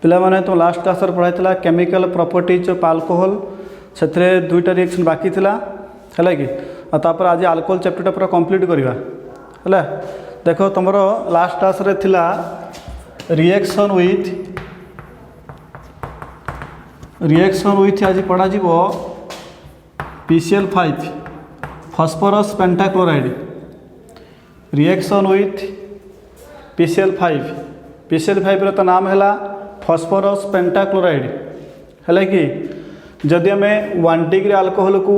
पिला माने तो लास्ट क्लास पढ़ाई केमिकल प्रॉपर्टीज ऑफ अल्कोहल से दुईटा रिएक्शन बाकी थिला है कि तापर आज अल्कोहल चैप्टर पूरा कंप्लीट करवा है। देख तुम लास्ट क्लास रे थिला रिएक्शन विथ आज पढ़ा PCl5 phosphorus pentachloride reaction with PCl5 रो तो नाम है फॉस्फोरस पेंटाक्लोराइड है कि जदि आम 1 डिग्री अल्कोहल को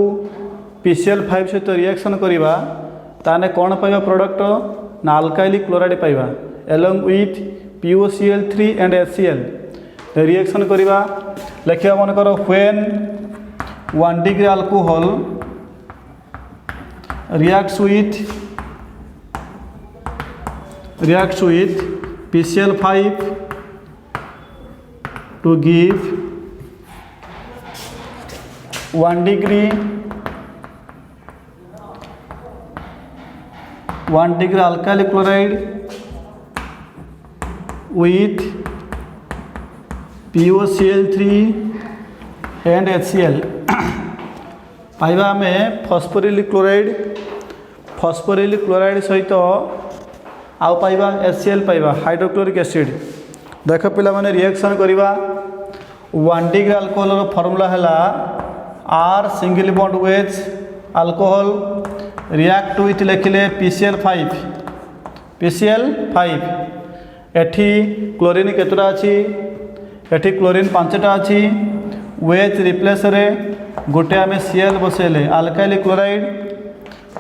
PCl5 सहित रिएक्शन करवा ताने कौन पाइबा प्रोडक्ट ना अल्काइलिक क्लोराइड पाइबा along with POCl3 and HCl reaction करवा लिखा मन कर when 1 degree alcohol reacts with PCl5 to give 1 degree alkali chloride with POCl3 and HCl पाइबा आम फॉस्फोरिल क्लोराइड सहित आउ पाइबा HCl पाइबा हाइड्रोक्लोरिक एसिड। देख पिला माने रिएक्शन करवा 1 डिग्री अल्कोहल फॉर्मूला है R single bond OH alcohol react with लिखिले PCl5 एठी क्लोरीन केतटा अच्छी एठी क्लोरीन 5टा अच्छी OH रिप्लेस रे गोटे आम Cl बसैले अल्काइलिक क्लोराइड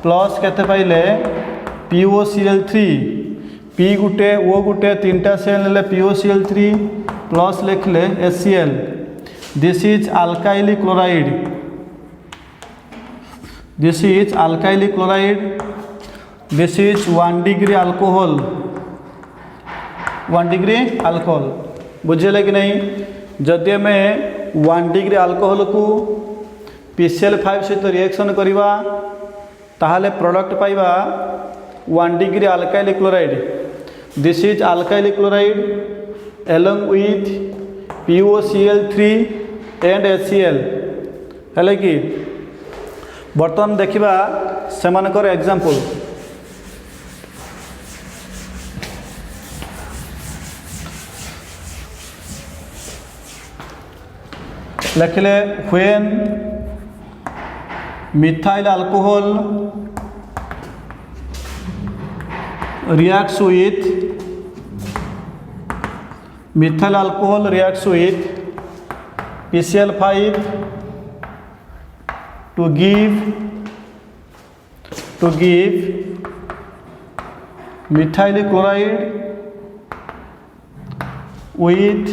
प्लस केते पाइले POCl3 P गुटे O गुटे 3टा सेल ले POCl3 प्लस लिखले HCl this is alkylic chloride this is 1 degree alcohol 1 degree alcohol बुझे कि नहीं। जदि आम 1 डिग्री अल्कोहल को PCl5 सहित रिएक्शन करवा ताहले प्रोडक्ट पाइबा 1 degree alkylic chloride this is alkylic chloride along with POCl3 and HCl है कि बर्तमान देखा सेमानकर एग्जांपल लिखले when methyl alcohol reacts with PCl5 to give methyl chloride with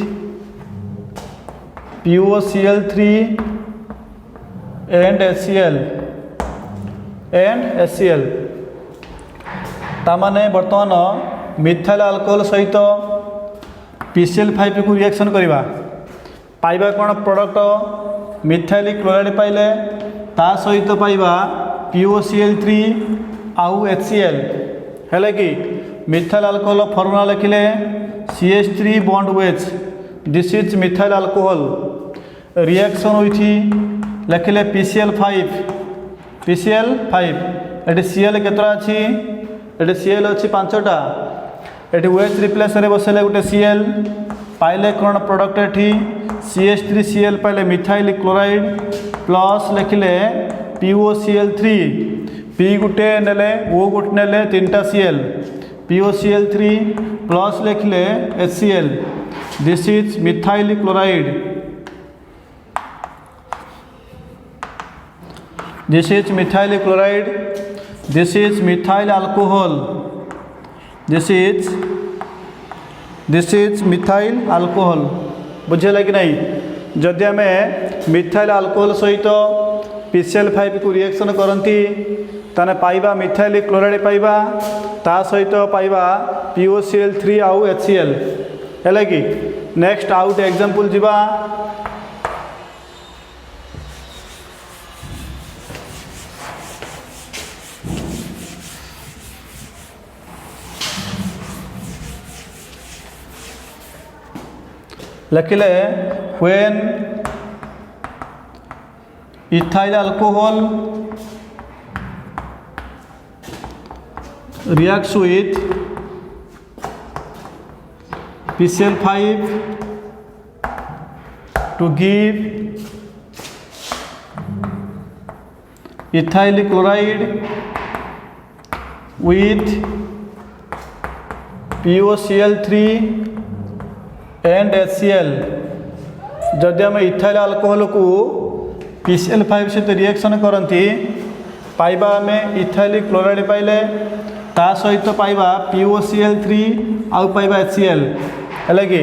POCl3 and HCl तामाने बर्तमान मिथाइल अल्कोहल सहित PCl5 को रिएक्शन करवा पाइबा कौन प्रोडक्ट मिथाइल क्लोराइड पाइले ता सहित पाइबा POCl3 आउ HCl है कि मिथाइल अल्कोहल फॉर्मूला लिखिले CH3 bond OH this is methyl alcohol reaction with लिखिले PCl5 ये Cl केतरा अच्छी ये Cl अच्छी 5टा ये OH रिप्लेस बसैले गोटे Cl पाइले कौन प्रोडक्ट ये CH3Cl पाइले मिथाइल क्लोराइड प्लस लिखिले POCl3 P गुटे नेले O गुटे नेले 3टा Cl POCl3 प्लस लिखिले HCl this is methyl chloride this is methyl chloride this is methyl alcohol this is methyl alcohol बुझेगा कि नहीं। जदि आम मिथाइल अल्कोहल सहित PCl5 को रिएक्शन करती ताने पाइबा मिथाइल क्लोराइड पाइबा ता सहित पाइबा POCl3 आउ HCl है कि नेक्स्ट आउट एग्जांपल जीवा लिखिले when ethyl alcohol reacts with PCl5 to give ethyl chloride with POCl3 and HCl। जदि आम इथाइल अल्कोहल को PCl5 सहित रिएक्शन करती पाइबा आम इथाइल क्लोराइड पाइले ता सहित पाइबा POCl3 आउ पाइबा HCl है कि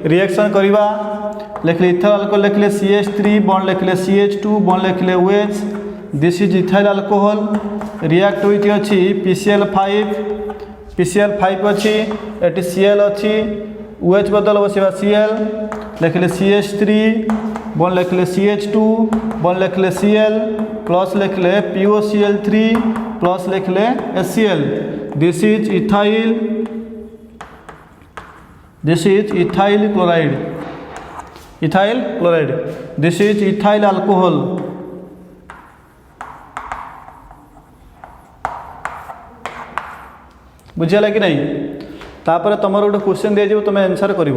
रिएक्शन करवा लिखले इथाइल अल्कोहल लिखले CH3 बॉन्ड लिखले CH2 बॉन्ड लिखले OH। This is ethyl alcohol react with अच्छी PCl5 अच्छी एटी Cl अच्छी OH बदल बसवा Cl लिखले CH3 बॉन्ड लिखले CH2 बॉन्ड लिखले Cl प्लस लिखले POCl3 प्लस लिखले HCl। This is ethyl chloride this is ethyl alcohol. बुझीगला कि नहीं? तापर तुम गोटे क्वेश्चन दिया तुम आंसर कर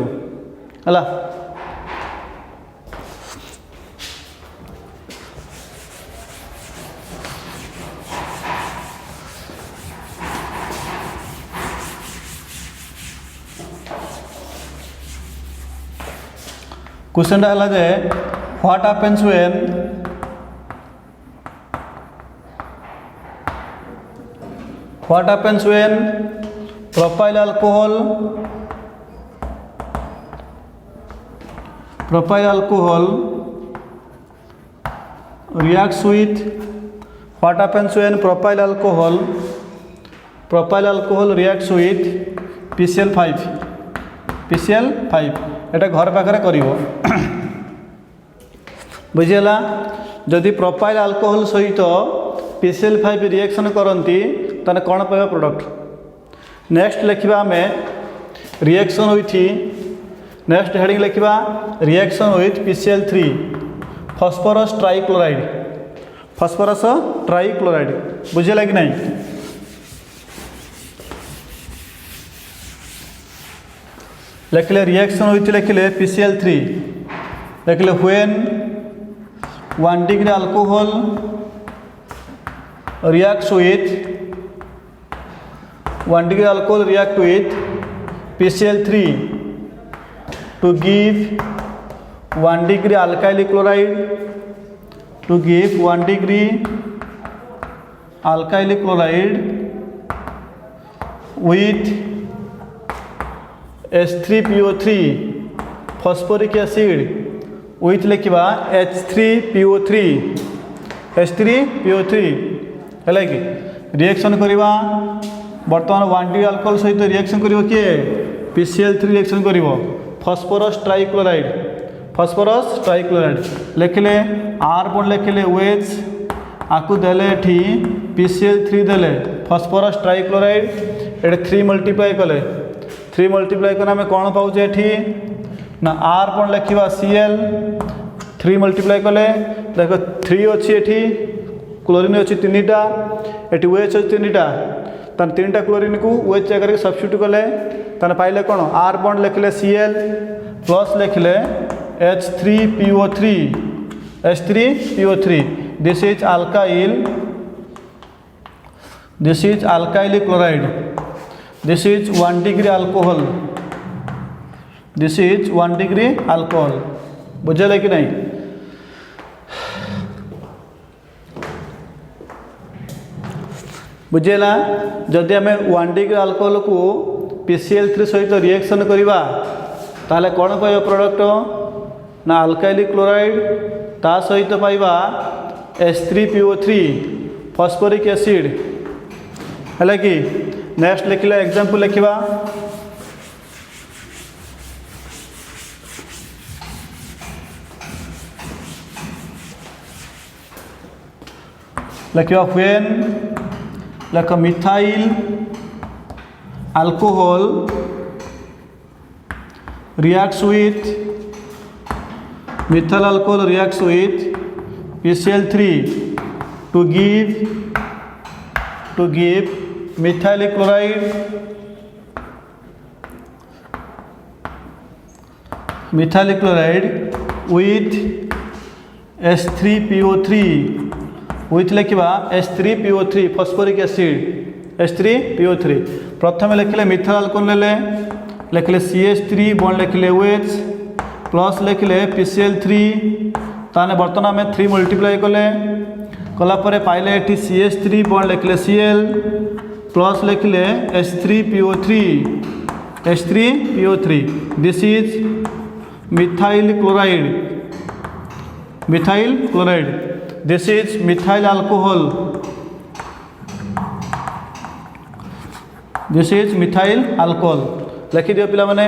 क्वेश्चन है जे what happens when propyl alcohol reacts with what happens when propyl alcohol reacts with PCl5 एटा घर पाखे कर बुझीगला। जदि प्रोपाइल अल्कोहल सहित PCl5 रिएक्शन करती ताने कौन पाइबा प्रोडक्ट। नेक्स्ट लिखा आम रिएक्शन विथ नेक्स्ट हेडिंग लिखा reaction with PCl3 phosphorus trichloride बुझीगला कि नहीं? लिखले रिएक्शन विथ लिखले PCl3 लिखले when 1 degree alcohol reacts with PCl3 to give 1 degree alkyl chloride with H3PO3 phosphoric acid with लिखा H3PO3 है कि रिएक्शन करवा बर्तमान 1 degree अल्कोहल सहित रिएक्शन करिवो किए PCl3 रिएक्शन करिवो फॉस्फोरस ट्राइक्लोराइड लिखले R बॉन्ड लिखले OH आकु देले एठी PCl3 देले फॉस्फोरस ट्राइक्लोराइड एटे 3 मल्टीप्लाई कले 3 मल्टीप्लाई करना आम कौन पाचे एठी ना R बॉन्ड लिखा Cl 3 मल्टीप्लाई कले देख 3 अच्छी एठी क्लोरीन अच्छी 3टा एटी OH अच्छी 3टा तान 3टा क्लोरीन को OH जगह सब्स्टिट्यूट कले तान पाइले कौन R बॉन्ड लिखले Cl प्लस लिखले H3PO3 this is alkyl chloride this is 1 degree alcohol बुझे कि नहीं? बुझेगा जदि आम 1 degree अल्कोहल को PCl3 सहित रिएक्शन करवा ताले कौन पाइबा प्रोडक्ट ना अल्काइल क्लोराइड ता सहित पाइबा H3PO3 फॉस्फोरिक एसिड है कि नेक्स्ट लिखला एग्जांपल लिखा when like a methyl alcohol reacts with methyl alcohol reacts with PCl3 to give methyl chloride with H3PO3 with लिखा H3PO3 फॉस्फोरिक एसिड H3PO3 प्रथम लिखले मिथाइल अल्कोहल लिखले CH3 बॉन्ड लिखले OH plus लिखले PCl3 ताने बर्तमान में 3 मल्टीप्लाई कला पाइले ये CH3 बॉन्ड लिखले Cl प्लस लिखले H3PO3 this is methyl chloride this is methyl alcohol लिखि दियो पिला माने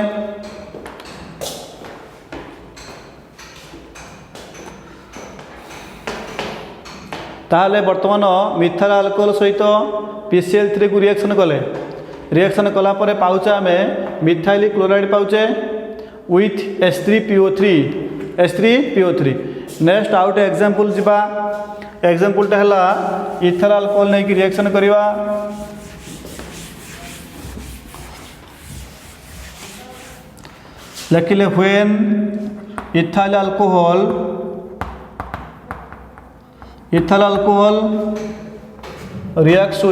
ताहले वर्तमान मिथाइल अल्कोहल सहित PCl3 को रिएक्शन कला परे पाउचे आमे मिथाइल क्लोराइड पाउचे with H3PO3 नेक्स्ट आउट एग्जांपल जिबा एग्जांपल टा हला इथाइल अल्कोहल नै कि रिएक्शन करिवा लिखले when ethyl alcohol reacts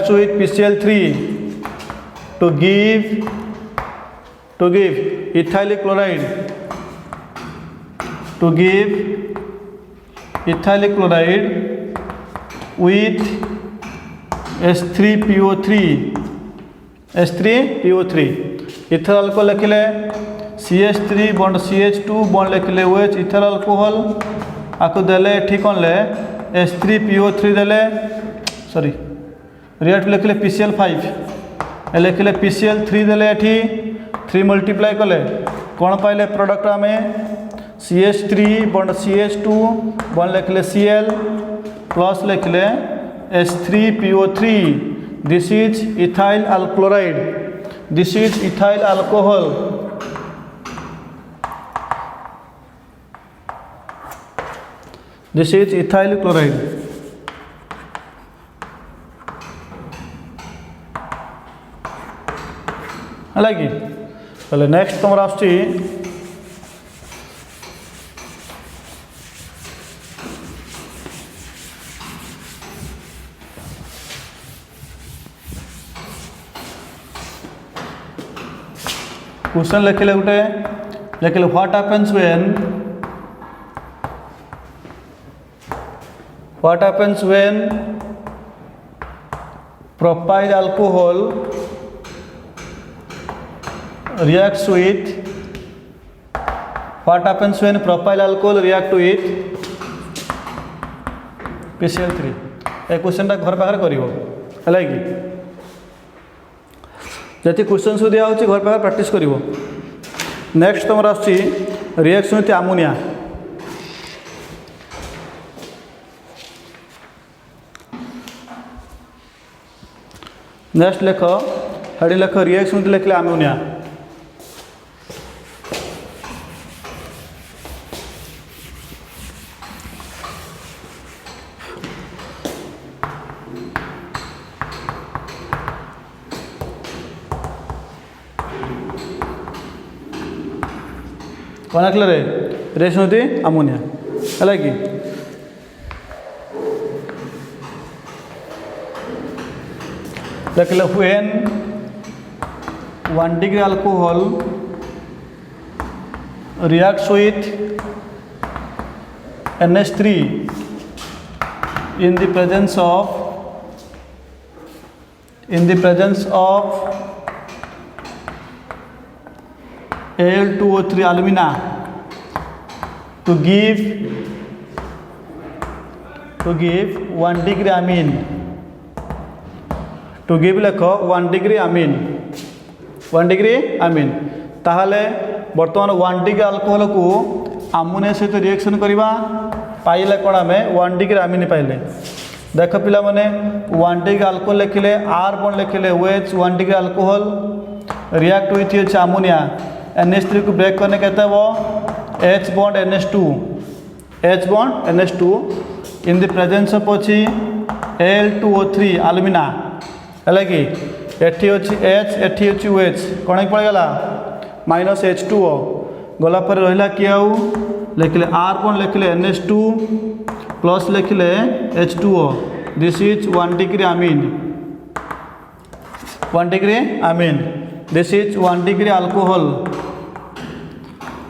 with PCl3 to give ethyl chloride with H3PO3 ethyl alcohol लिखले CH3 बॉन्ड CH2 बॉन्ड लिखले OH इथाइल अल्कोहल आको देले ठीक कौन ले H3PO3 देले सॉरी रिएक्ट लिखले PCl5 लिखले PCl3 देले एठी 3 मल्टीप्लाई कले कौन पाइले प्रोडक्ट आमे CH3 बॉन्ड CH2 बॉन्ड लिखले Cl प्लस लिखले H3PO3 this is ethyl chloride this is ethyl alcohol this is ethyl chloride हालांकि पहले नेक्स्ट तुम आसुची क्वेश्चन लिखले गोटे लिखले what happens when propyl alcohol reacts with PCl3 A question टा घर पाखर करिवो हला कि जति क्वेश्चन सु दिया होची घर पाखर प्रैक्टिस करिवो नेक्स्ट तमर आछि रिएक्शन विथ अमोनिया नेक्स्ट लेख हडी लेख रिएक्शन विथ लिखले अमोनिया कौन लिखले रे रिएक्शन विथ अमोनिया हला कि लिखले when 1 degree alcohol reacts with NH3 in the presence of Al2O3 alumina to give 1 degree amine to give like 1 degree amine ताहले बर्तमान 1 degree अल्कोहल को अमोनिया सहित रिएक्शन करवा पाइले कौन आम 1 degree amine पाइले देख पिला माने 1 degree अल्कोहल लिखले R बॉन्ड लिखले OH 1 degree alcohol react with ammonia NH3 को ब्रेक करने कहते हैं वो H bond NH2 in the presence of अच्छी Al2O3 आलुमिना है कि एठी अच्छी H एठी अच्छी OH कौन पड़ेगा -H2O गला पर रहा किए आउ लिखले R बॉन्ड लिखले NH2 प्लस लिखले H2O this is 1 degree amine 1 degree amine this is 1 degree alcohol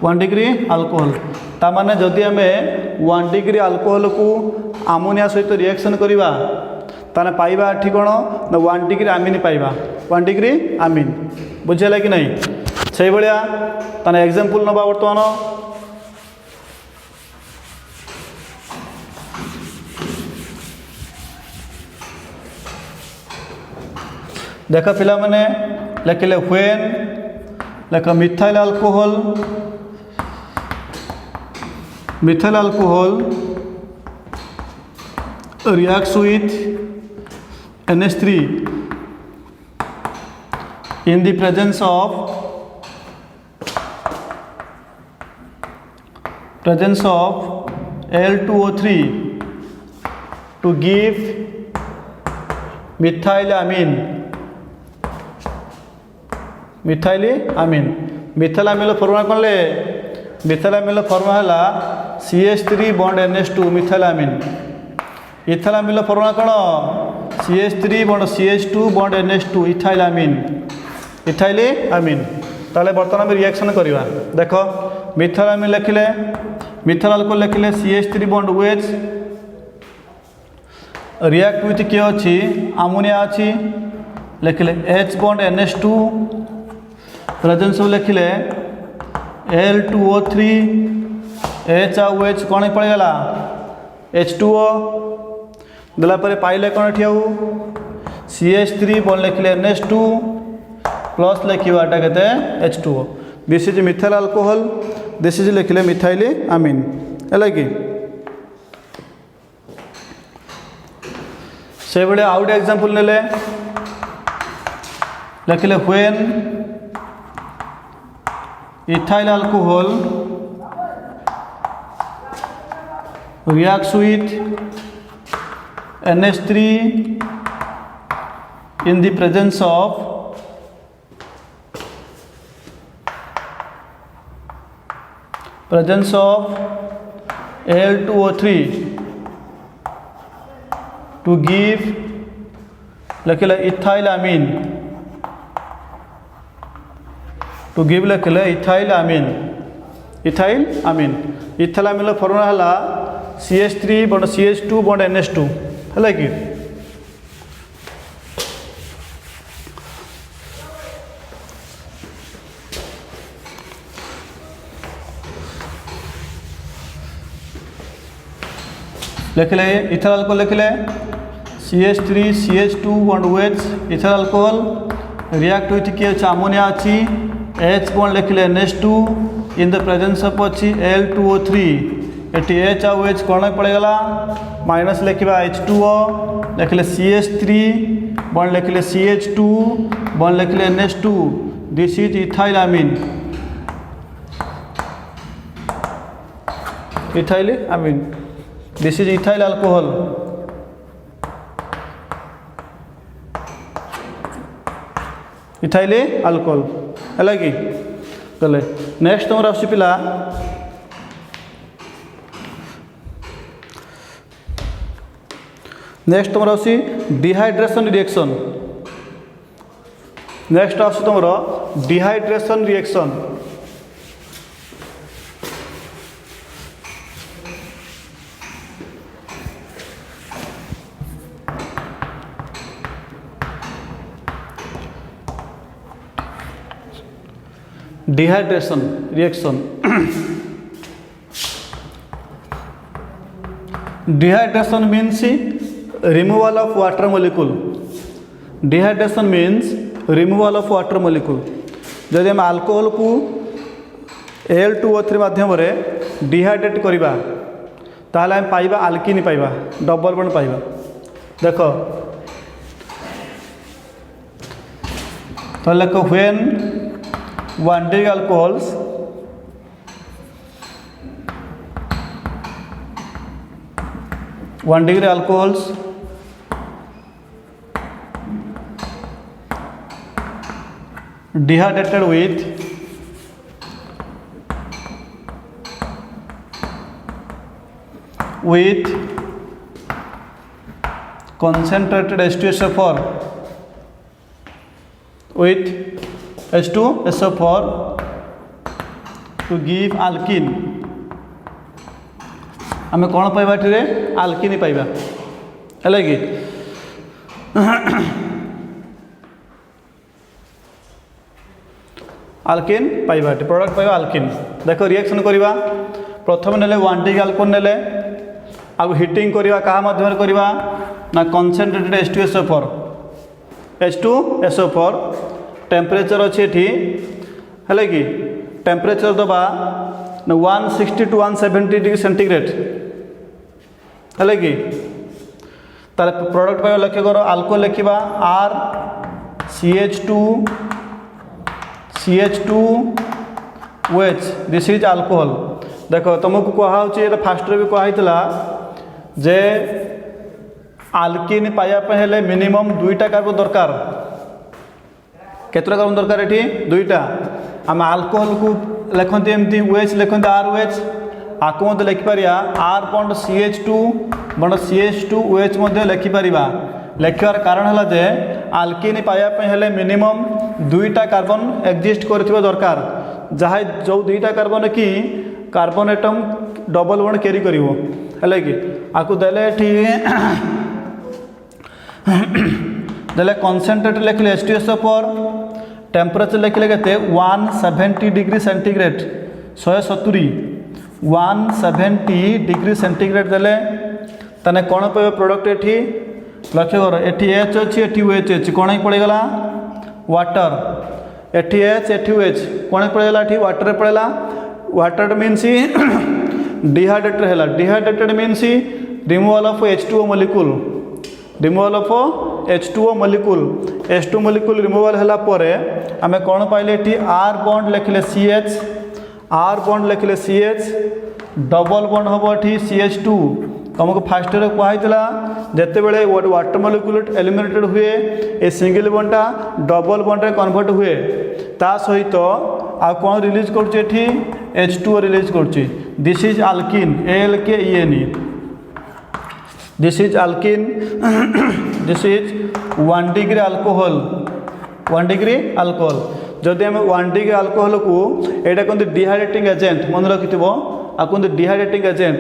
1 degree alcohol तामाने जदि आम 1 डिग्री अल्कोहल को अमोनिया सहित रिएक्शन करवा ताने पाइबा एठी कोन ना 1 डिग्री अमीन पाइबा 1 डिग्री अमीन बुझेला कि नहीं से भाया ताने एग्जांपल नबा वर्तमान देख पिला माने लिखले व्हेन लेख methyl alcohol reacts with NH3 in the presence of Al2O3 to give methylamine methyl amine formula कौन ले मिथाइल अमीन फॉर्मुला है CH3 bond NH2 methyl amine ethyl amine formula कौन CH3 bond CH2 bond NH2 ethyl अमीन ताले बर्तमान reaction करवा देख methyl amine लिखिले methyl alcohol लिखिले CH3 bond OH react with किए अच्छी अमोनिया अच्छी लिखिले H बॉन्ड NH2 प्रेजेंस लिखिले Al2O3 H आ OH कौन पड़ेगा H2O देला पर पाइले कौन एठी आउ CH3 बॉन्ड लिखिले NH2 प्लस लिखवाटा केते H2O this is methyl alcohol this is लिखिले मिथाइल अमीन है कि से बड़े आउट एग्जांपल नेले लिखिले when ethyl alcohol reacts with NH3 in the presence of Al2O3 to give ethyl amine लिखले इथाइल अमीन इथाइल अमीन फॉर्मुला है CH3 bond CH2 bond NH2 है कि लिखले इथाइल अल्कोहल लिखले CH3 CH2 bond OH ethyl alcohol react with किए ammonia अच्छी H bond लिखले NH2 in the presence of अच्छी Al2O3 एटी H आ OH कौन पड़ेगा माइनस लिखा H2O लिखले CH3 बॉन्ड लिखले CH2 बॉन्ड लिखले NH2 this is ethyl amine this is ethyl alcohol है कि गले नेक्स्ट तुम आस पिला नेक्स्ट तुम आस डिहाइड्रेशन रिएक्शन नेक्स्ट आस तुम dehydration reaction dehydration reaction dehydration means removal of water molecule dehydration means removal of water molecule जदि हम अल्कोहल को Al2O3 माध्यम डिहाइड्रेट करवा ताहले हम पाइबा आल्किन पाइबा डबल बॉन्ड पाइबा देख तो लेख when 1 degree alcohols dehydrated with concentrated H2SO4 to give alkene. आम कौन पाइबा रे आल्किन पाइबा है कि आल्किन पाइबा प्रोडक्ट पाइबा आल्किन। देख रिएक्शन करवा प्रथम नेले 1 डिग्री अल्कोहल नेले आगु हिटिंग करवा क्या मध्यम करवा ना कंसंट्रेटेड H2SO4 टेम्परेचर अच्छी है कि टेम्परेचर दबा 160 to 170 डिग्री सेंटीग्रेड है कि तार प्रोडक्ट पाइबा लक्ष्य कर अल्कोहल लिखा R CH2 OH this is alcohol. देख तुमको कहुचे फास्ट भी कहला जे आल्किन पाइबापे मिनिमम 2टा कार्बन दरकार। केतटा कार्बन दरकार ये 2टा। आम अल्कोहल को लिखते एमती OH लिखते RH आपको मत लिखिपर R bond CH2 bond CH2 OH लिखिपर। लिखार कारण है जे आल्किन पाइबापे मिनिमम 2टा कार्बन एक्जिस्ट कर दरकार जहाँ जो 2टा कार्बन कि carbon atom double bond carry कर कि आपको देले कंसंट्रेट लिखले H2SO4 टेम्परेचर लिखले के 170 डिग्री सेंटीग्रेड 170 डिग्री सेंटीग्रेड देले तने कौन पे प्रोडक्ट ये लक्ष्य कर एटी H अच्छी एटी OH अच्छी कौन ही पड़ेगा water eighty H eighty OH कौन पड़ेगा ये वाटर पड़ेगा। वाटर मीन्स डिहाइड्रेटेड है dehydrated means removal of H2O molecule H2O molecule H2 molecule removal है आम कौन पाइले R बॉन्ड लिखले CH डबल बॉन्ड हम ये CH2 तुमको फास्ट कहला जिते बड़े वाटर मोलिक्यूल एलिमिनेटेड हुए ए सिंगल बॉन्डटा डबल बॉन्ड रे कन्वर्ट हुए ता सहित आ कौन रिलीज कर H2O रिलीज कर this is alkene ALKENE this is alkene this is 1 degree alcohol 1 degree alcohol. जदि आम 1 डिग्री अल्कोहल को यहाँ कहते डिहाइड्रेटिंग एजेंट मन रखि कहते dehydrating agent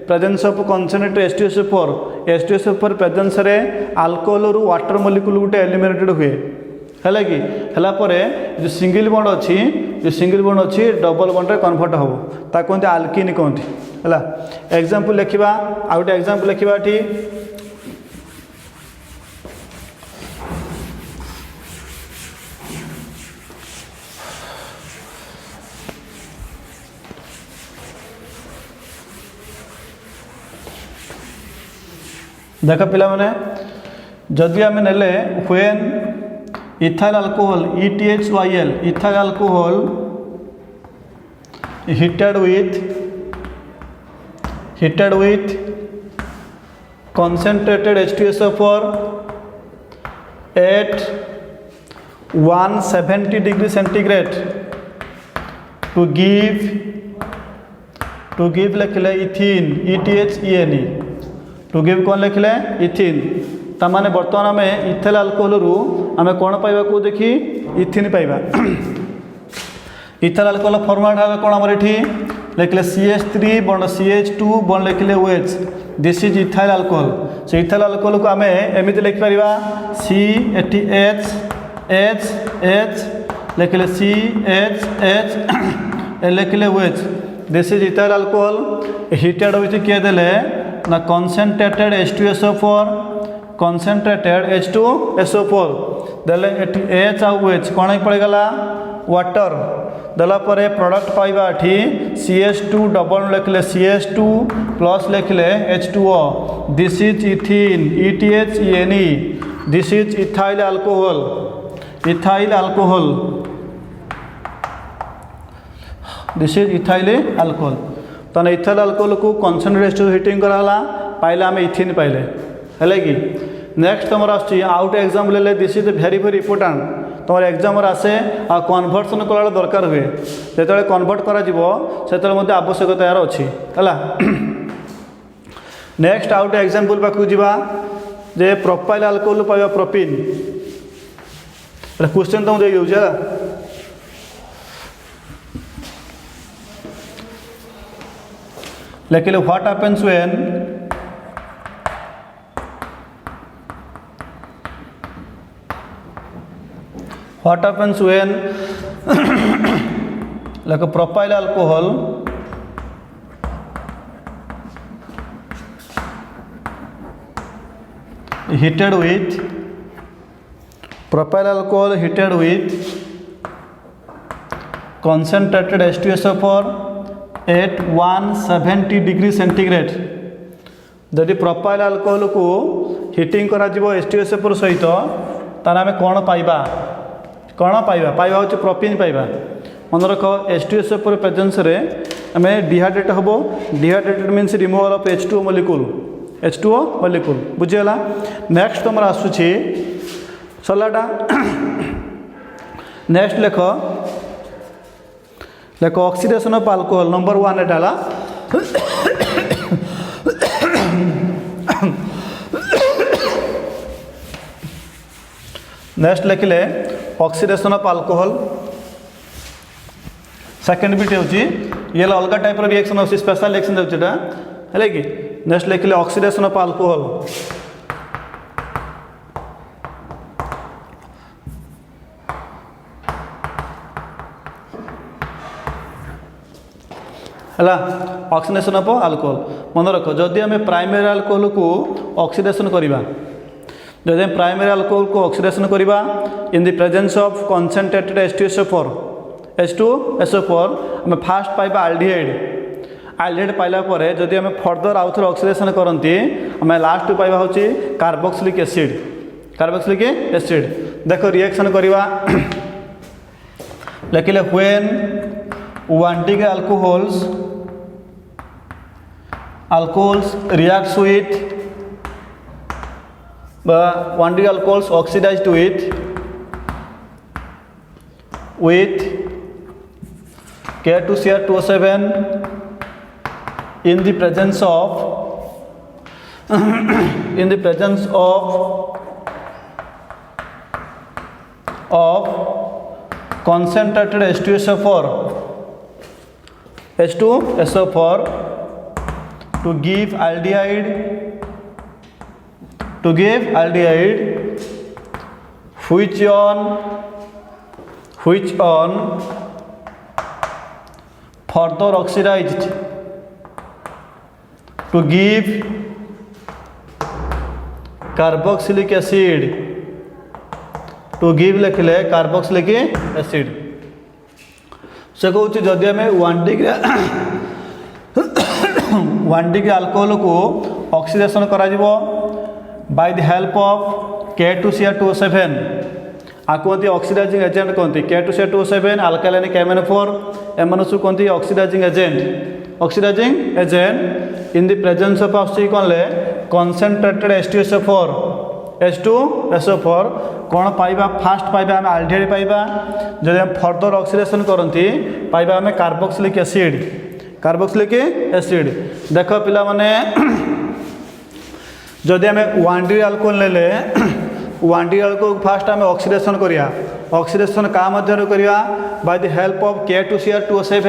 presence of concentrated H2SO4 presence रे अल्कोहल रु वाटर मोलिक्यूल गोटे एलिमिनेटेड हुए है कि जो सिंगल बॉन्ड अच्छी डबल बॉन्ड रे कन्वर्ट हम ता कहते आल्किन कहते है। एग्जांपल लिखा आ गए एग्जांपल लिखा ये देख पिला माने जदि आम नेले when ethyl alcohol ETHYL ethyl alcohol heated with concentrated H2SO4 at 170 degree centigrade to give लिखले इथिन ETHENE टू गिव कौन लिखले इथिन तमाने बर्तमान आम इथाइल अल्कोहल रु आम कौन पाइबा को देखी इथिन पाइबा। इथाइल अल्कोहल फॉर्मेट है कौन आमर ये लिखले CH3 बॉन्ड CH2 बॉन्ड लिखले OH this is ethyl alcohol. से इथाइल अल्कोहल को आम एमती लिखिपर CH लिखले CH लिखले OH this is ethyl alcohol heated होती किए देले ना कंसंट्रेटेड H2SO4 देले H आ OH कौन ही पड़ेगा वाटर देला परे प्रोडक्ट पाइबा CH2 डबल लिखले CH2 प्लस लिखले H2O this is इथिन ETHENE this is ethyl alcohol this is ethyl alcohol. तो इथाइल अल्कोहल को कॉन्सेंट्रेटेड H2 हिटिंग कराला पाइले आम इथिन पाइले है कि। नेक्स्ट तुम आउट एग्जाम्पल ले this is very very important तुम एग्जाम आसे आ कन्वर्सन कला दरकार हुए जो कन्वर्ट कर आवश्यकता यार अच्छी है। नेक्स्ट आउट एग्जाम्पल पाक जा जे प्रोपाइल अल्कोहल पाइबा प्रोपिन क्वेश्चन तुमको दे दूसरा लिखिले what happens when like a propyl alcohol heated with concentrated H2SO4 at 170 degree centigrade। जदि प्रोपाइल अल्कोहल को हिटिंग करा H2SO4 सहित तार आम कौन पाइबा पाइबा हूँ प्रोपिन पाइबा। मन रख H2SO4 प्रेजेंस रे आम डिहाइड्रेट हम dehydrated means removal of H2O molecule बुझीगला। नेक्स्ट तुम आसूची सरलाटा नेक्स्ट लेख ऑक्सीडेशन ऑफ अल्कोहल नंबर 1 एटा नेक्स्ट लिखिले ऑक्सीडेशन ऑफ अल्कोहल सेकेंड बिट होची ये अलग टाइप रिएक्शन होची स्पेशल रिएक्शन होचीटा है कि। नेक्स्ट लिखिले ऑक्सीडेशन ऑफ अल्कोहल है ऑक्सीडेशन ऑफ अल्कोहल। मन रख जदि आम प्राइमरी अल्कोहल को ऑक्सीडेशन करवा जब प्राइमरी अल्कोहल को ऑक्सीडेशन करवा इन the presence of concentrated H2SO4 आम फास्ट पाइबा आल्डिहाइड पाइला परे जदि आम फर्दर आउ थे ऑक्सीडेशन करती आम लास्ट पाइबा हूँ कार्बोक्सिलिक एसिड। देख रिएक्शन करवा लिखिले when 1 degree alcohols reacts with 1 degree alcohols oxidized with K2Cr2O7 in the presence of concentrated H2SO4 to give aldehyde which on further oxidized to give carboxylic acid लिखिले carboxylic acid. से कहूँ जदि आम 1 degree alcohol को oxidation करा by the help of K2Cr2O7 आपको कहते oxidising agent कहते K2Cr2O7 अल्कालाइन KMnO4 एमनोसु कहते oxidising agent in the presence of कौन ले कॉन्सेंट्रेटेड H2SO4 कौन पाइबा फास्ट पाइबा आम आल्डिहाइड पाइबा जब हम फर्दर ऑक्सीडेशन करती पाइबा आम कार्बोक्सिलिक एसिड। देख पिला माने जदि आम 1 degree अल्कोहल ले 1 degree अल्कोहल फास्ट आम ऑक्सीडेशन करिया ऑक्सीडेशन का मध्य करिया by the help of K2Cr2O7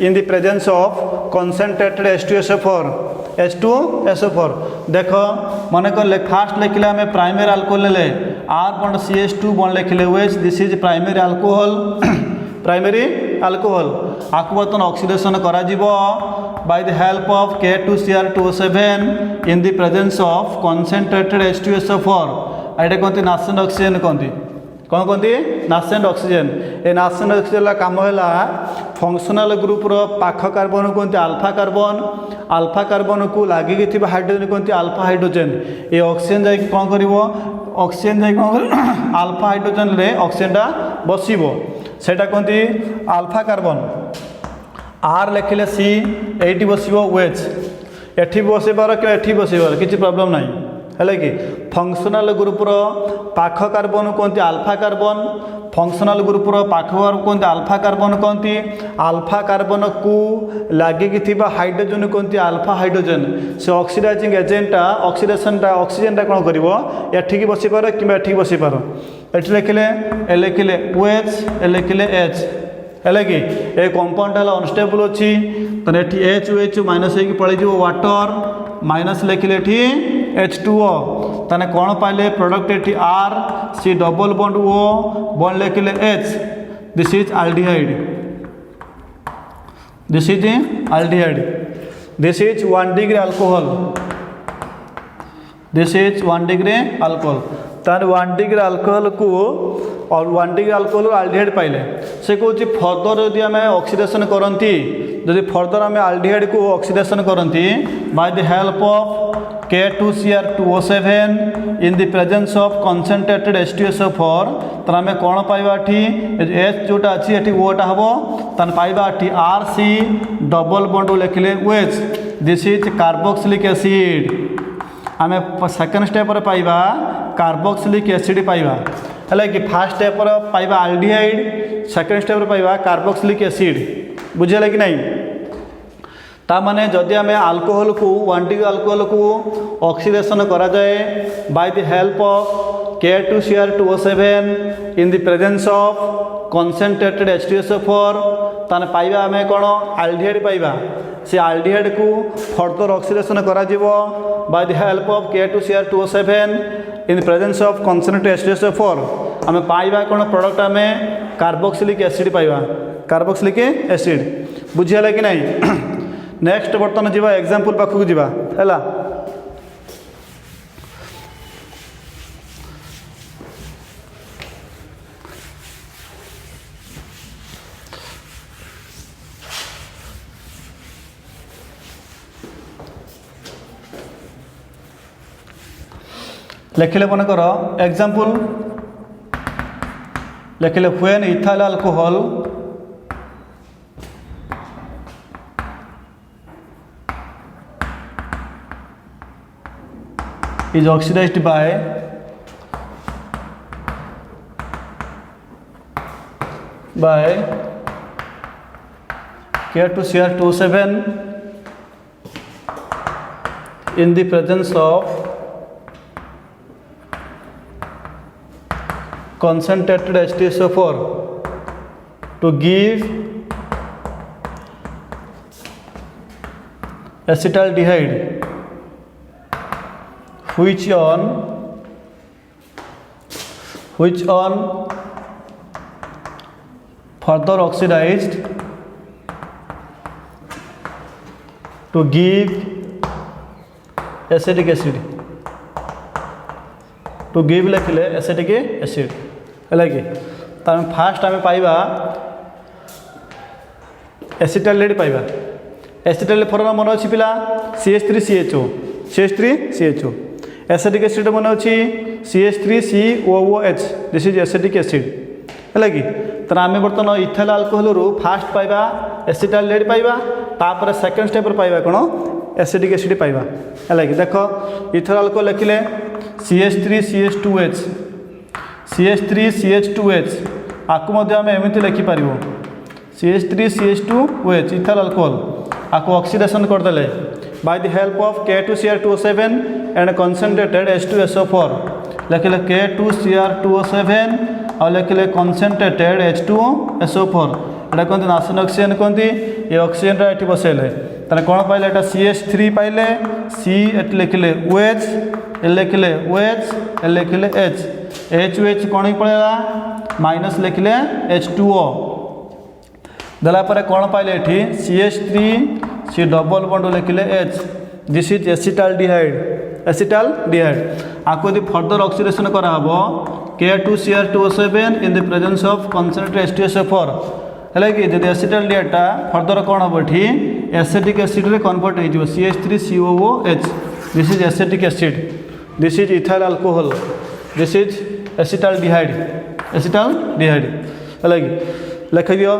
in the presence of concentrated H2SO4 देख मन कर फास्ट लिखिले आम प्राइमरी अल्कोहल ले R बॉन्ड CH2 बॉन्ड लिखिले which this is primary alcohol आपको बर्तमान ऑक्सीडेशन करा by the help of K2Cr2O7 in the presence of concentrated H2SO4 एटा कहते नासेंट ऑक्सीजन कहते कौन कहते नासेंट ऑक्सीजन। ए नासेंट ऑक्सीजन काम है फंक्शनल ग्रुपर पाख कार्बन कहते आल्फा कार्बन को लगिक हाइड्रोजन कहते आल्फा हाइड्रोजन। ये ऑक्सीजन जाकि कौन कर ऑक्सीजन जाकि आल्फा हाइड्रोजन रे ऑक्सीजनटा बसो सेटा कहते आल्फा कार्बन आर लिखिले सी एटी बसो वेज एठी बसई पार कि एठी बसई पार किसी प्रॉब्लम नहीं है कि फंक्शनल ग्रुपर पाख कार्बन कहते आल्फा कार्बन फंक्शनल ग्रुपर पाख कहते आल्फा कार्बन कहती आल्फा कार्बन को लगिकी हाइड्रोजन कहते आल्फा हाइड्रोजन से ऑक्सीडाइजिंग एजेंटा ऑक्सीडेशनटा ऑक्सीजनटा कौन कर एठिकी बसई पार कि एठिकी बसई पार एठी लिखिले ए लिखिले OH ए लिखिले H है कि ए कंपाउंड अनस्टेबल अच्छी तो ये एच माइनस हो पलैज वाटर माइनस लिखिले H2O ताने कौन पाइले प्रोडक्ट ये R C double bond O bond लिखिले H this is aldehyde this is aldehyde this is 1 degree alcohol this is 1 degree alcohol तार 1 डिग्री अल्कोहल को और 1 डिग्री अल्कोहल अल्डिहाइड पाइले से कौन फर्दर यदि आम ऑक्सीडेशन करती जदि फर्दर आम अल्डिहाइड को ऑक्सीडेशन करती bye the help of K2Cr2O7 in the presence of concentrated H2SO4 तर आम कौन पाइबा H जोटा अच्छी ये ओटा हम तान पाइबा RC डबल बॉन्ड लिखिले OH this is carboxylic acid आम सेकेंड स्टेप पाइबा कार्बोक्सिलिक एसिड पाइबा है कि फास्ट स्टेप पाइबा अल्डिहाइड सेकेंड स्टेप पाइबा कार्बोक्सिलिक एसिड बुझे कि नहीं तामाने जदि आम अल्कोहल को 1 डिग्री अल्कोहल को ऑक्सीडेशन करा जाए bye the help of K2Cr2O7 in the presence of concentrated H2SO4 ताने पाइबा आम कौन अल्डिहाइड पाइबा से अल्डिहाइड को फर्दर ऑक्सीडेशन करा जीवो bye the help of K2Cr2O7 in presence of concentrated H2SO4 आम पाइबा कौन प्रोडक्ट आम कार्बोक्सिलिक एसिड पाइबा कार्बोक्सिलिक एसिड बुझीगला कि नहीं नेक्स्ट बर्तमान जीवा एग्जांपल पाखक जीवा हैला लिखिले मन कर एग्जांपल लिखिले when ethyl alcohol is oxidized by K2Cr2O7 in the presence of concentrated H2SO4 to give acetaldehyde which on further oxidized to give acetic acid to give लिखिले acetic acid है कि फास्ट आम पाइबा एसिटाल्डेहाइड पाइबा एसिटाल्डेहाइड फॉर्म मन अच्छी पिला CH3CHO CH3CHO acetic acid मन अच्छी CH3COOH this is acetic acid है कि तर आम बर्तमान इथाइल अल्कोहल रु फास्ट पाइबा एसिटाल्डेहाइड पाइबा तापर सेकेंड स्टेप पाइबा कौन एसिटिक एसिड पाइबा है कि देख इथाइल अल्कोहल लिखिले CH3CH2H CH3CH2H आपको आम एमती लिखिपर CH3CH2OH इथाइल अल्कोहल आपको ऑक्सीडेशन करदे by the help of K2Cr2O7 and concentrated H2SO4 लिखिले K2Cr2O7 और लिखिले concentrated H2SO4 एटा कहते नाशन ऑक्सीजन कहती ये ऑक्सीजन ये बसैले ताने कौन पाइले एटा CH3 पाइले C एट लिखिले OH ए लिखिले OH ए लिखिले H HOH कौन पड़ेगा माइनस लिखिले H2O देला पर कौन पाइले एठी CH3 C डबल बॉन्ड लिखिले H दिस इज एसिटाल्डिहाइड आपको यदि फर्दर ऑक्सीडेशन करा हबो K2Cr2O7 in the presence of concentrated H2SO4 है कि जब एसिटाल्डिहाइडटा फर्दर कौन हम ये एसिटिक एसिड रे कन्वर्ट हो CH3COOH this is acetic acid this is ethyl alcohol this is acetaldehyde है कि लिख दियो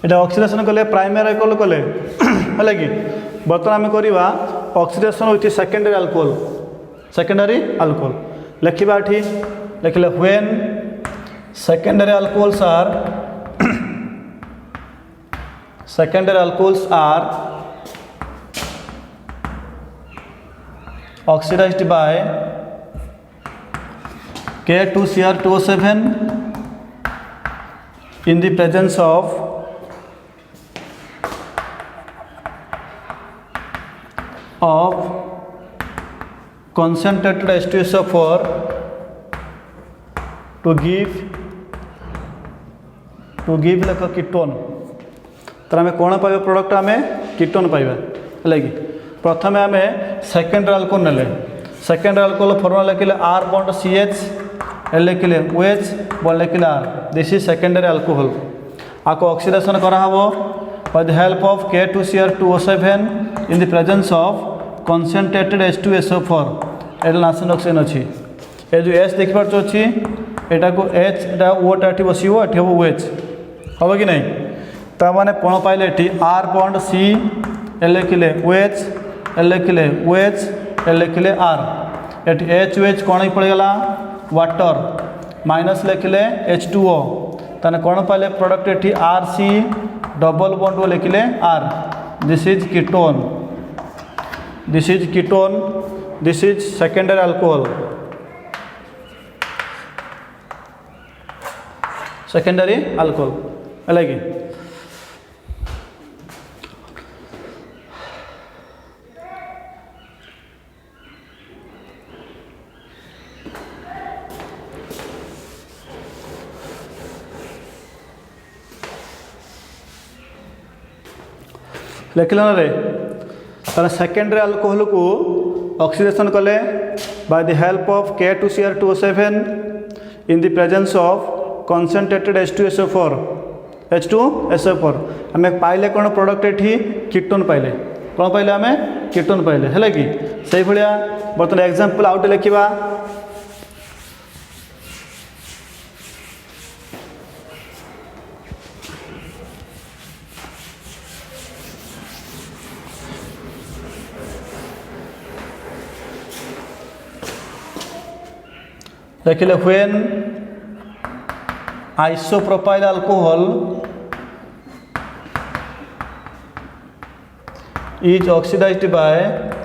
এটা অক্সিডেশন কলে প্রাইমারি আলকোহল কলে হল কি বর্তমান আমি করা অক্সিডেশন উইথ সেকেন্ডারি আলকোহল লিখবা এটি লিখলে when secondary alcohols are oxidized by K2Cr2O7 in the presence of concentrated H2SO4 to give like a ketone तर आम कौन पाइबा प्रोडक्ट आम कीटोन पाइबा है कि प्रथम आम सेकेंडरी अल्कोहल नेले सेकेंडरी अल्कोहल फॉर्मूला लिखिले R बॉन्ड CH लिखिले OH बॉन्ड लिखिले R this is secondary alcohol आपको ऑक्सीडेशन करा हबो by the help of K2Cr2O7 in the presence of concentrated H2SO4 एल नासन ऑक्सीजन अच्छी ये जो H देख पार्छ अच्छी एटा को H एटा ओटा एठी बसिबो एठी हबो OH हबो कि नहीं ता माने कोन पाइले एठी R बॉन्ड C एल लिखिले OH एल लिखिले OH एल लिखिले R एठी HOH कोन ही पड़ गला वाटर माइनस लिखिले H2O ताने कोन पाइले प्रोडक्ट एठी RC डबल बॉन्ड को लिखिले R this is ketone this is secondary alcohol secondary alcohol है कि लिखल रे तार सेकेंडरी अल्कोहल को ऑक्सीडेशन कले bye the help of K2Cr2O7 in the presence of concentrated H2SO4 आम पाइले कौन प्रोडक्ट एठी कीटोन पाइले कौन पाइले आम कीटोन पाइले है कि से भाया बर्तमान एग्जांपल आउट लिखा लिखिले when isopropyl alcohol is oxidized by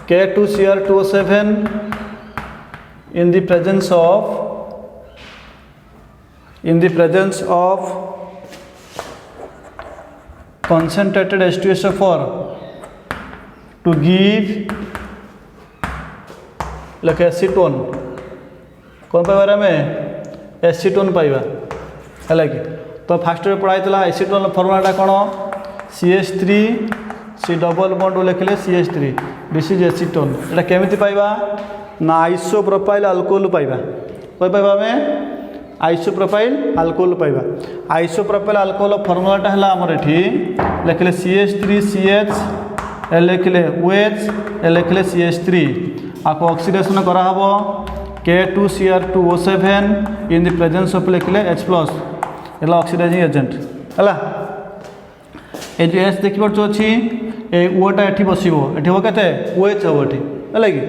K2Cr2O7 in the presence of concentrated H2SO4 to give like acetone कौन पाइबार आम एसीटोन पाइबा है कि तो फास्ट पढ़ाई एसीटोन फर्मुलाटा कौन CH3 C डबल बॉन्ड लिखिले CH3 दिस इज एसीटोन एटा केमिति पाइबा ना आइसोप्रोपाइल अल्कोहल पाइबा कोई पाइबा आम आइसोप्रोपाइल अल्कोहल पाइबा आइसोप्रोपाइल अल्कोहल फर्मुलाटा है आमर एठी लिखिले CH3CH लिखिले OH लिखिले CH3 आपको ऑक्सीडेशन करा हबो K2Cr2O7 in the presence of लिखिले H+ एला ऑक्सीडाइजिंग एजेंट है ये जो H देखि परछो अछि ए ओटा एठी बसिबो एठी हो केते OH हो एठी है कि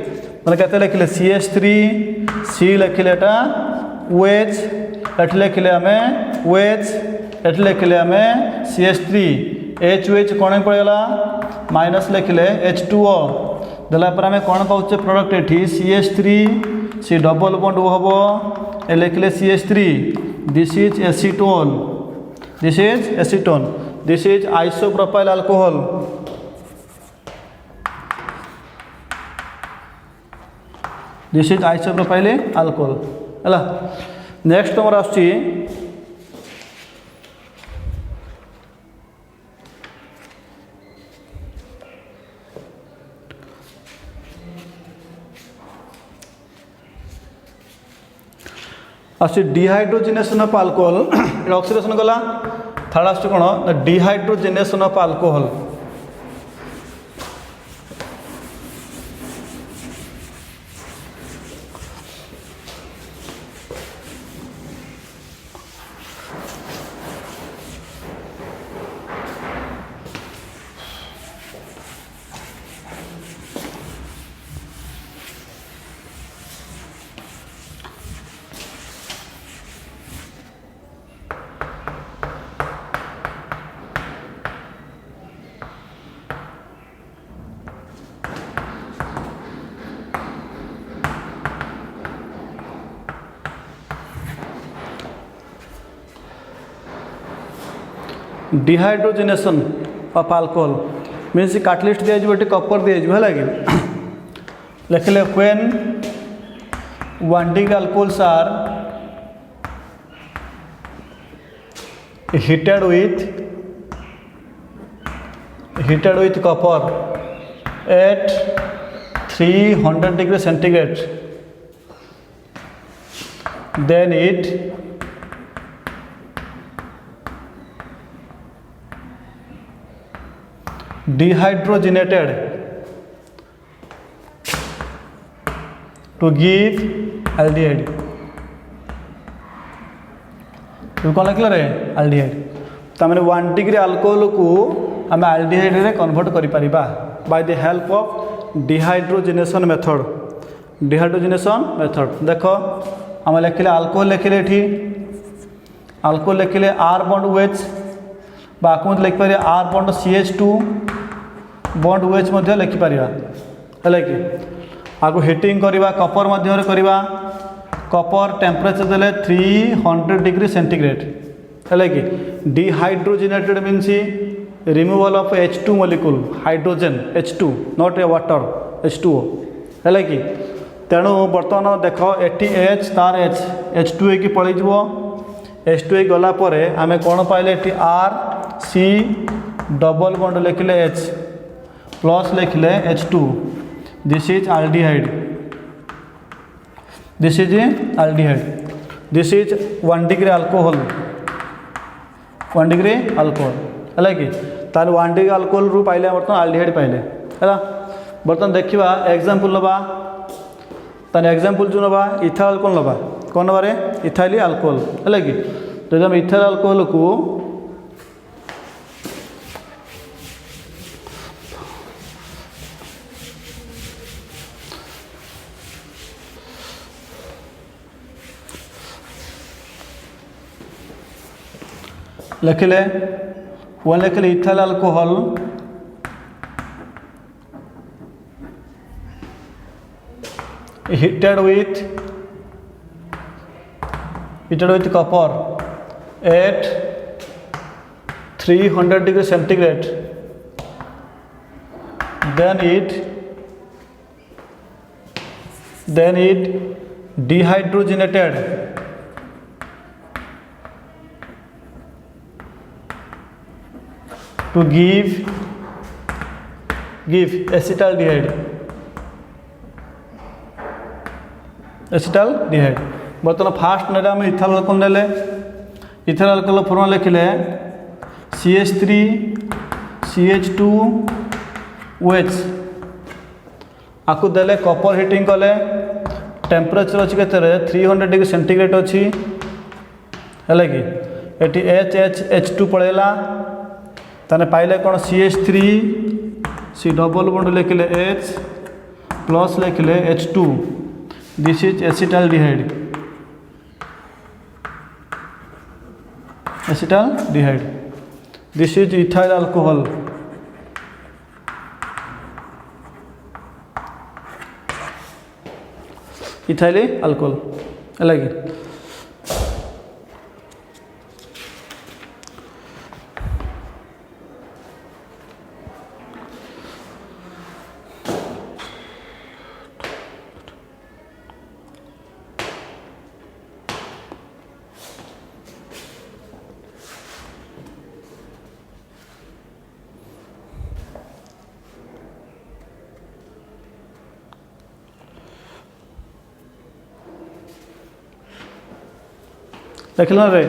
माने केते लिखिले CH3 C लिखिले एटा OH एठी लिखिले हमें OH एठी लिखिले हमें CH3 HOH कोन पड़ेला माइनस लिखिले H2O देला पर आम कौन पाचे प्रोडक्ट एठी CH3 C डबल बॉन्ड हम ए लिखिले CH3 this is acetone this is isopropyl alcohol this is isopropyl alcohol है नेक्स्ट तुम आसुची डिहाइड्रोजिनेशन ऑफ अल्कोहल ऑक्सीडेशन गला थर्ड आस कौन dehydrogenation of alcohol dehydrogenation of alcohol means catalyst दिया कपर दिया है कि लिखले when 1 degree alcohols are heated with copper at 300 degrees centigrade, then it dehydrogenated to give aldehyde. तो कौन लिखल रे aldehyde तमें 1 degree alcohol को आम aldehyde रे कन्वर्ट करि परिबा by the help of dehydrogenation method. Dehydrogenation method देखो आम लिखले अल्कोहल लिखले एठी अल्कोहल लिखले R बॉन्ड OH बाकु लिखि पारे R bond CH2 bond OH मध्ये लिखि परिबा है कि आगु हिटिंग करवा कपर मध्य करवा कपर टेम्परेचर देले 300 डिग्री सेंटीग्रेड है कि dehydrogenated means removal of H2 molecule hydrogen H2 not a water H2O है कि तेणु बर्तमान देख एटी H तार H H2 की पलि H2 गला परे आमे कौन पाइले eighty R C double bond लिखले H प्लस लिखले H2 this is aldehyde. This is aldehyde. This is 1 degree alcohol. 1 degree alcohol है कि तार 1 degree alcohol रू पाइले बर्तमान aldehyde पाइले है. बर्तमान देखा एग्जांपल नवा तार एग्जांपल जो नवा इथाइल अल्कोहल नवा कौन नवा रे इथाइल अल्कोहल है कि जब हम इथाइल अल्कोहल को लिखले वो लिखले ethyl alcohol heated with copper at 300 degree centigrade, then it dehydrogenated to give acetaldehyde. बर्तमान फास्ट ने आम इथाइल अल्कोहल नेले इथाइल अल्कोहल फॉर्मुला लिखले CH3 CH2 OH आपको देले कपर हिटिंग कले टेम्परेचर अच्छी के 300 डिग्री सेंटीग्रेड अच्छी है कि एटी H2 पड़ेगा ताने पाइले कौन CH3 C डबल बॉन्ड लिखले H प्लस लिखले H2 this is acetaldehyde. This is ethyl alcohol. Ethyl alcohol है कि देख लो रे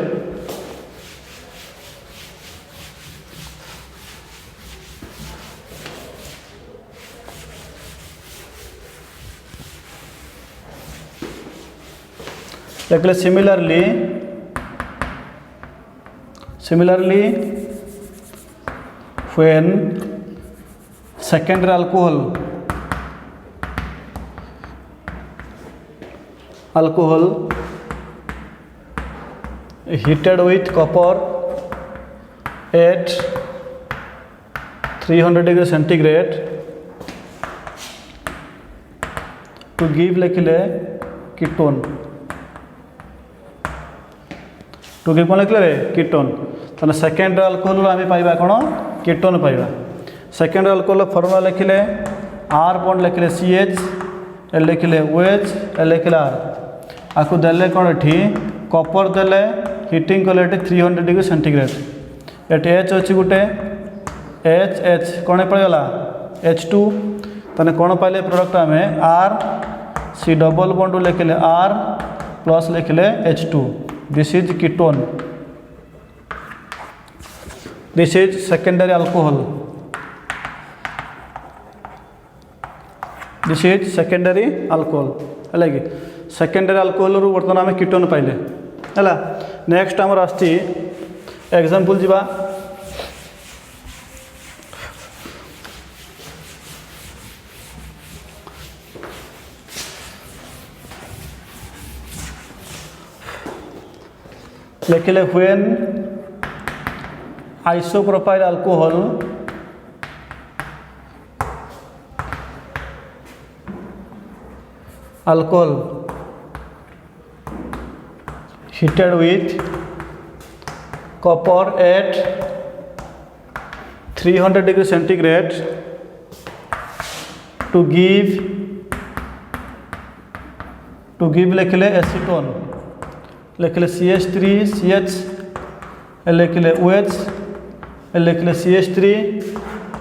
देखले similarly when secondary alcohol heated with copper at 300 degree centigrade to give लिखले कीटोन टू गिव कौन लिखले कीटोन तेना सेकेंड अल्कोहल आम पाइबा कौन कीटोन पाइबा सेकेंड अल्कोहल फर्मुला लिखिले आर बॉन्ड लिखिले CH ए लिखिले OH ए लिखिले R आपको देले कौन ये कपर देले हिटिंग कले 300 डिग्री सेंटीग्रेड ये H अच्छी गोटे H कौन पड़ेगा H2 तने कौन पाइले प्रोडक्ट आम R C डबल बॉन्ड लिखिले R प्लस लिखिले H2 this is ketone this is secondary alcohol this is secondary alcohol है कि सेकेंडरी अल्कोहल रु बर्तमान आम कीटोन पाइले है नेक्स्ट आमर आसची एग्जांपल जीवा लिखिले when isopropyl alcohol heated with copper at 300 degree centigrade to give लिखिले एसीटोन लिखिले CH3 CH लिखिले OH लिखिले CH3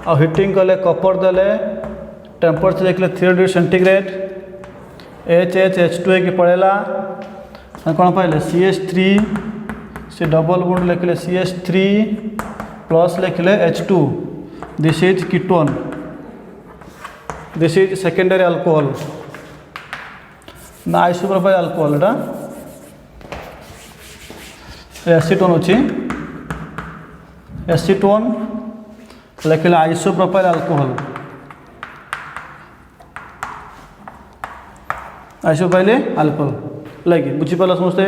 और हिटिंग कले कपर देले टेम्परेचर लिखिले 300 डिग्री सेंटीग्रेड H2 की पड़ेला कौन पाइले CH3 से डबल बॉन्ड लिखिले CH3 प्लस लिखिले H2 this is ketone this is secondary alcohol ना आइसोप्रोपाइल अल्कोहल एटा एसीटोन अच्छी एसीटोन लिखिले आइसोप्रोपाइल अल्कोहल आइसोप्रोपाइल अल्कोहल लगे बुझीपाल समस्ते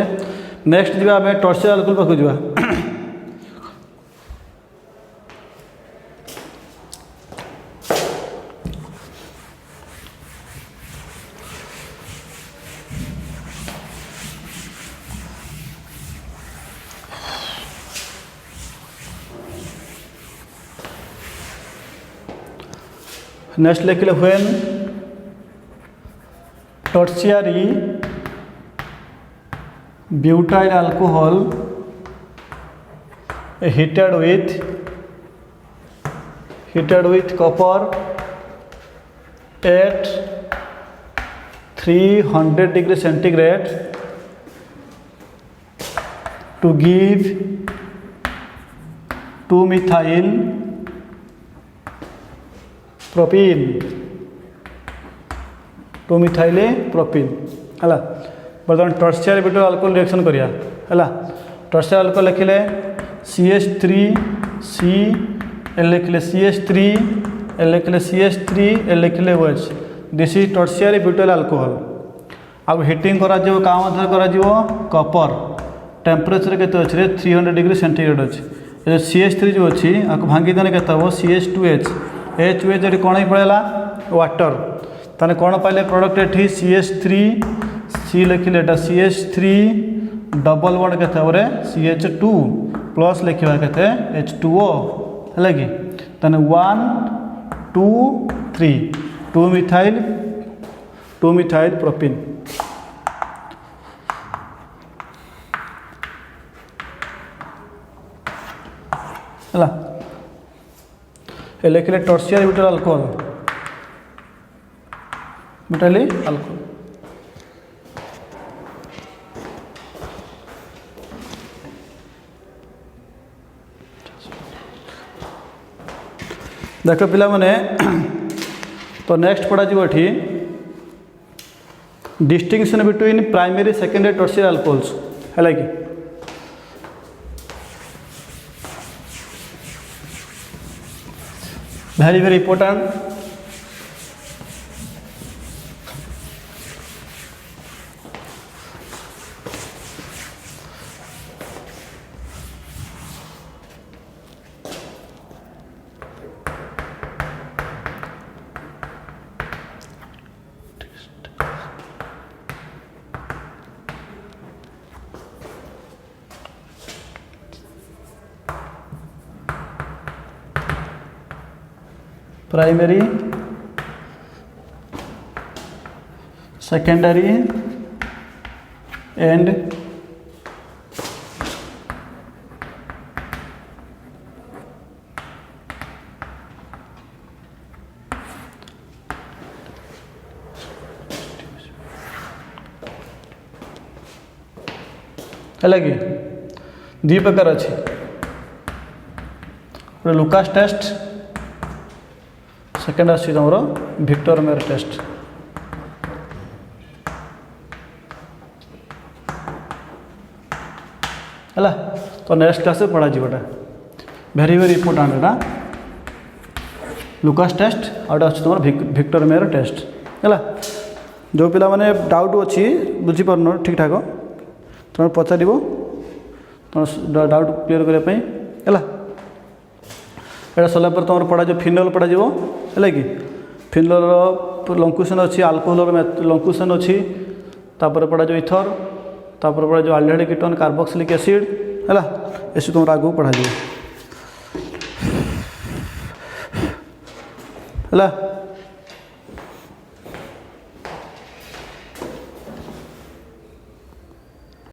नेक्स्ट जी आम टर्शियरी अल्कोहल पाक जा नेक्स्ट लिखिले when tertiary butyl alcohol heated with copper at 300 degree centigrade to give 2-methyl propene 2-methyl propene है बर्तमान टर्शियरी ब्यूटाइल अल्कोहल रिएक्शन करिया है टर्शियरी अल्कोहल लिखिले CH3C लिखिले CH3 लिखिले CH3 लिखिले OH this is tertiary butyl alcohol अब heating करा जो काम मध्य करा जीवो कपर टेम्परेचर केते अछि 300 डिग्री सेंटीग्रेड अछि CH3 जो अछि आको भांगी देने केते हो CH2H H2H जड़ी कोन पड़ेला वाटर ताने कोन पाइले प्रोडक्ट एठी CH3 C लिखिले एटा CH3 डबल बॉन्ड केते होरे CH2 प्लस लिखिबा केते H2O है कि ताने 1 2 3 2 मिथाइल प्रोपीन है लिखिले टर्शियरी ब्यूटाइल अल्कोहल देख पिला माने तो नेक्स्ट पढ़ा जी distinction between primary secondary tertiary alcohols है कि very very important primary secondary and है कि दुई प्रकार अच्छे गोटे लुकास टेस्ट सेकेंड आसी तुम विक्टर मेयर टेस्ट है तो नेक्स्ट क्लास पढ़ा जीवटा वेरी वेरी इंपोर्टाट एटा लुकास टेस्ट आउट अच्छे तुम विक्टर मेयर टेस्ट है जो पिला माने डाउट अच्छी बुझीपार ठीक ठाक तुम पचार तुम डाउट क्लीयर करने है एटा सरला तुम पढ़ा जो फिनल पढ़ा है कि फिनल लंकुशन अच्छी आल्कोहल लंकुशन अच्छी तापर पढ़ा जो इथर तापर पढ़ा जो आल्डिहाइड कीटोन कार्बोक्सिलिक एसिड है ऐसे तुम आगू पढ़ा है।